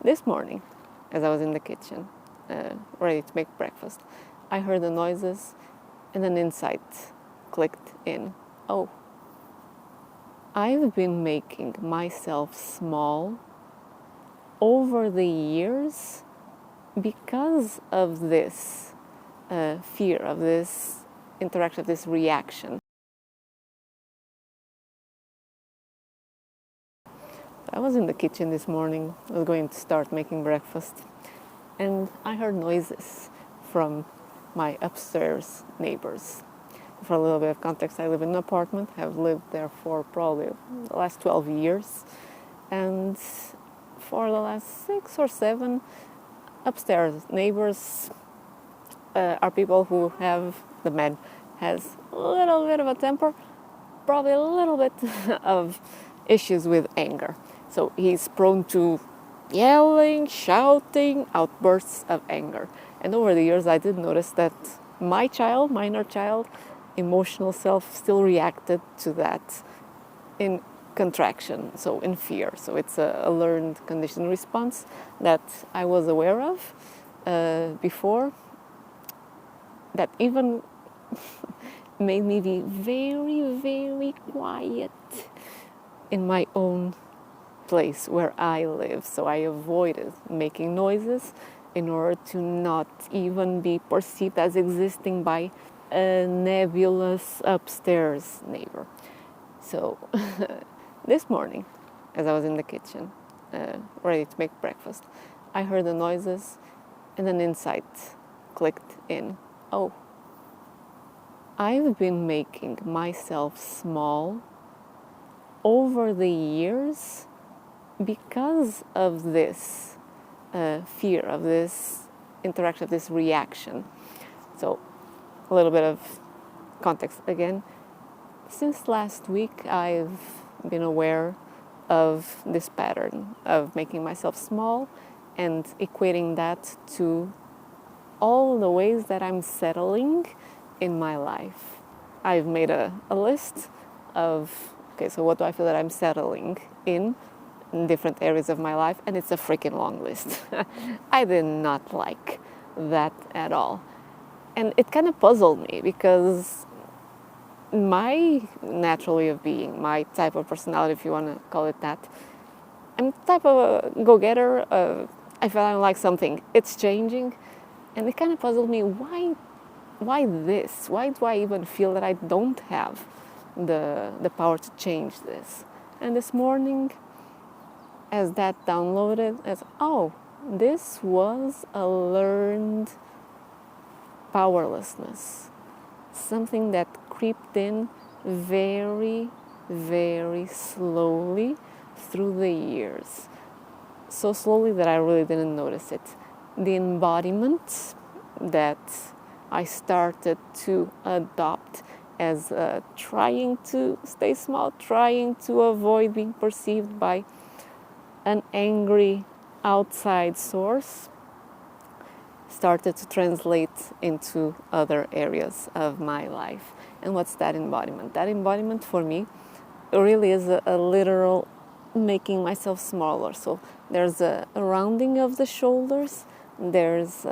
This morning, as I was in the kitchen, ready to make breakfast, I heard the noises and an insight clicked in. Oh, I've been making myself small over the years because of this fear, of this interaction, of this reaction. I was in the kitchen this morning, I was going to start making breakfast, and I heard noises from my upstairs neighbors. For a little bit of context, I live in an apartment, have lived there for probably the last 12 years, and for the last 6 or 7, upstairs neighbors are people who have, the man has a little bit of a temper, probably a little bit of issues with anger. So he's prone to yelling, shouting, outbursts of anger. And over the years, I did notice that my child, my inner child, emotional self still reacted to that in contraction, so in fear. So it's a learned conditioned response that I was aware of before, that even made me be very, very quiet in my own place where I live. So I avoided making noises in order to not even be perceived as existing by a nebulous upstairs neighbor. So this morning, as I was in the kitchen, ready to make breakfast, I heard the noises and an insight clicked in. Oh, I've been making myself small over the years because of this fear, of this interaction, of this reaction. So a little bit of context again. Since last week, I've been aware of this pattern of making myself small and equating that to all the ways that I'm settling in my life. I've made a list of, okay, so what do I feel that I'm settling in different areas of my life, and it's a freaking long list. I did not like that at all. And it kind of puzzled me because my natural way of being, my type of personality, if you want to call it that, I'm the type of a go-getter. I feel I like something, it's changing, and it kind of puzzled me. Why this? Why do I even feel that I don't have the power to change this? And this morning, as that downloaded, as oh, this was a learned powerlessness, something that creeped in very, very slowly through the years. So slowly that I really didn't notice it. The embodiment that I started to adopt as trying to stay small, trying to avoid being perceived by an angry outside source, started to translate into other areas of my life. And what's that embodiment? That embodiment for me really is a literal making myself smaller. So there's a rounding of the shoulders, there's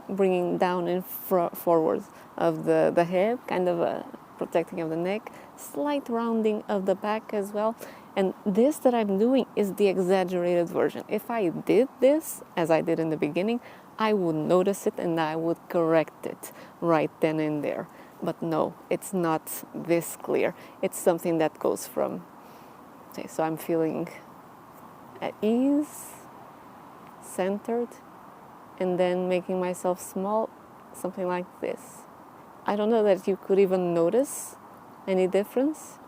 bringing down and forward of the head, kind of a protecting of the neck, slight rounding of the back as well. And this that I'm doing is the exaggerated version. If I did this, as I did in the beginning, I would notice it and I would correct it right then and there. But no, it's not this clear. It's something that goes from, okay, so I'm feeling at ease, centered, and then making myself small, something like this. I don't know that you could even notice any difference,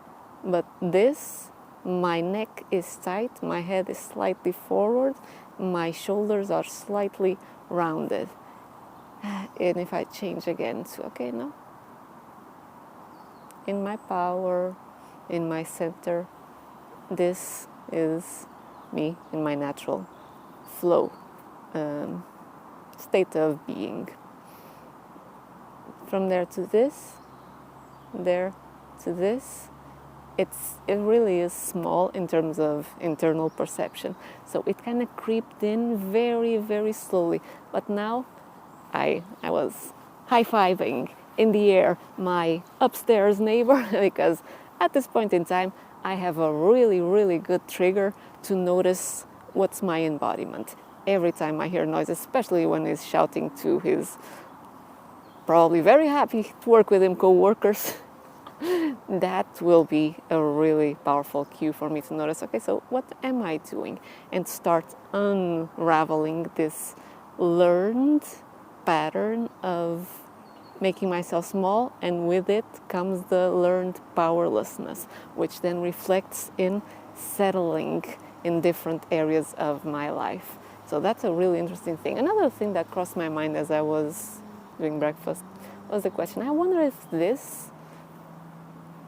but this, my neck is tight, my head is slightly forward, my shoulders are slightly rounded. And if I change again to, okay, no, in my power, in my center, this is me in my natural flow, state of being. From there to this, there to this, it really is small in terms of internal perception. So it kind of creeped in very, very slowly. But now I was high-fiving in the air my upstairs neighbor because at this point in time, I have a really, really good trigger to notice what's my embodiment. Every time I hear noise, especially when he's shouting to his probably very happy to work with him co-workers, that will be a really powerful cue for me to notice, okay, so what am I doing? And start unraveling this learned pattern of making myself small, and with it comes the learned powerlessness, which then reflects in settling in different areas of my life. So that's a really interesting thing. Another thing that crossed my mind as I was doing breakfast was the question, I wonder if this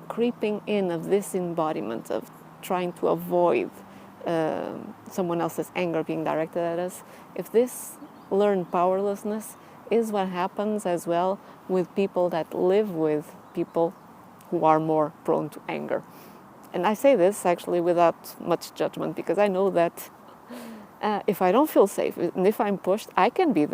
creeping in of this embodiment of trying to avoid someone else's anger being directed at us, if this learned powerlessness is what happens as well with people that live with people who are more prone to anger. And I say this actually without much judgment, because I know that if I don't feel safe and if I'm pushed, I can be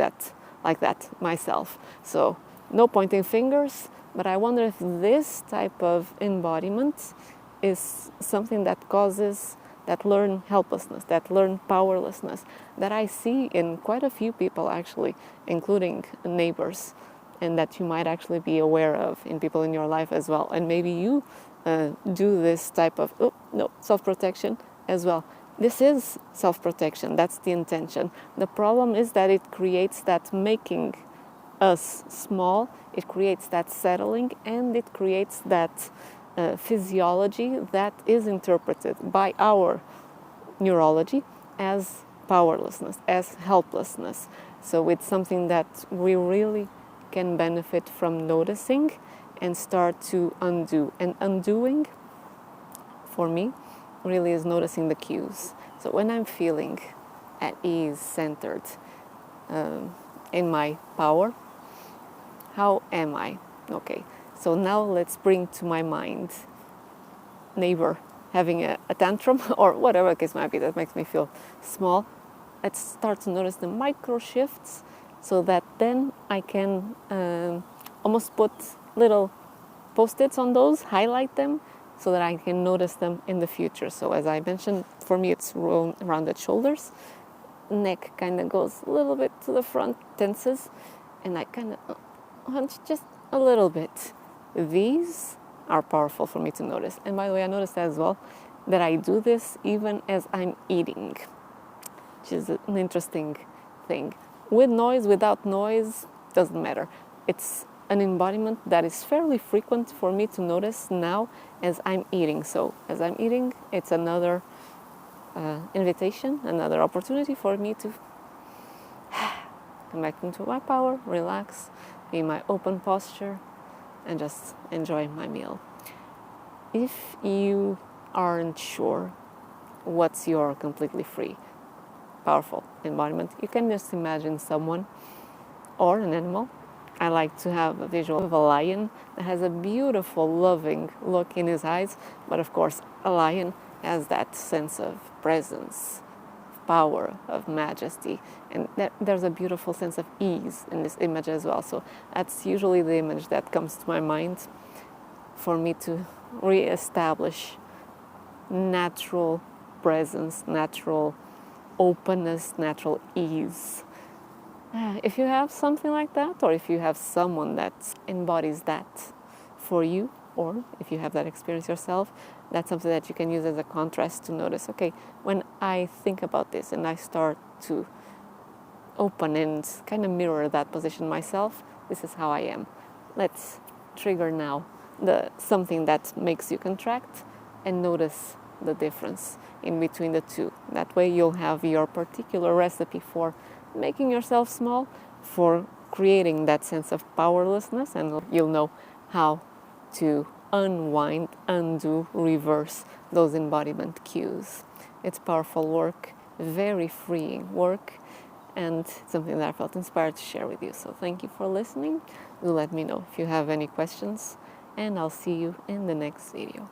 like that myself. So no pointing fingers, but I wonder if this type of embodiment is something that causes that learned helplessness, that learned powerlessness that I see in quite a few people actually, including neighbors, and that you might actually be aware of in people in your life as well. And maybe you do this type of self-protection as well. This is self-protection, that's the intention. The problem is that it creates that making us small, it creates that settling, and it creates that physiology that is interpreted by our neurology as powerlessness, as helplessness. So it's something that we really can benefit from noticing and start to undo. And undoing, for me, really is noticing the cues. So when I'm feeling at ease, centered, in my power, how am I? Okay, so now let's bring to my mind neighbor having a tantrum or whatever the case might be that makes me feel small. Let's start to notice the micro shifts so that then I can almost put little post-its on those, highlight them so that I can notice them in the future. So as I mentioned, for me it's rounded shoulders, neck kind of goes a little bit to the front, tenses, and I kind of hunch just a little bit. These are powerful for me to notice. And by the way, I noticed as well that I do this even as I'm eating, which is an interesting thing. With noise, without noise, doesn't matter. It's an embodiment that is fairly frequent for me to notice now as I'm eating. So as I'm eating, it's another invitation, another opportunity for me to come back into my power, relax, be in my open posture, and just enjoy my meal. If you aren't sure what's your completely free, powerful embodiment, you can just imagine someone or an animal. I like to have a visual of a lion that has a beautiful, loving look in his eyes, but of course a lion has that sense of presence, of power, of majesty, and there's a beautiful sense of ease in this image as well. So that's usually the image that comes to my mind for me to re-establish natural presence, natural openness, natural ease. If you have something like that, or if you have someone that embodies that for you, or if you have that experience yourself, that's something that you can use as a contrast to notice, okay, when I think about this and I start to open and kind of mirror that position myself, this is how I am. Let's trigger now something that makes you contract and notice the difference in between the two. That way you'll have your particular recipe for making yourself small, for creating that sense of powerlessness, and you'll know how to unwind, undo, reverse those embodiment cues. It's powerful work, very freeing work, and something that I felt inspired to share with you. So thank you for listening. Do let me know if you have any questions, and I'll see you in the next video.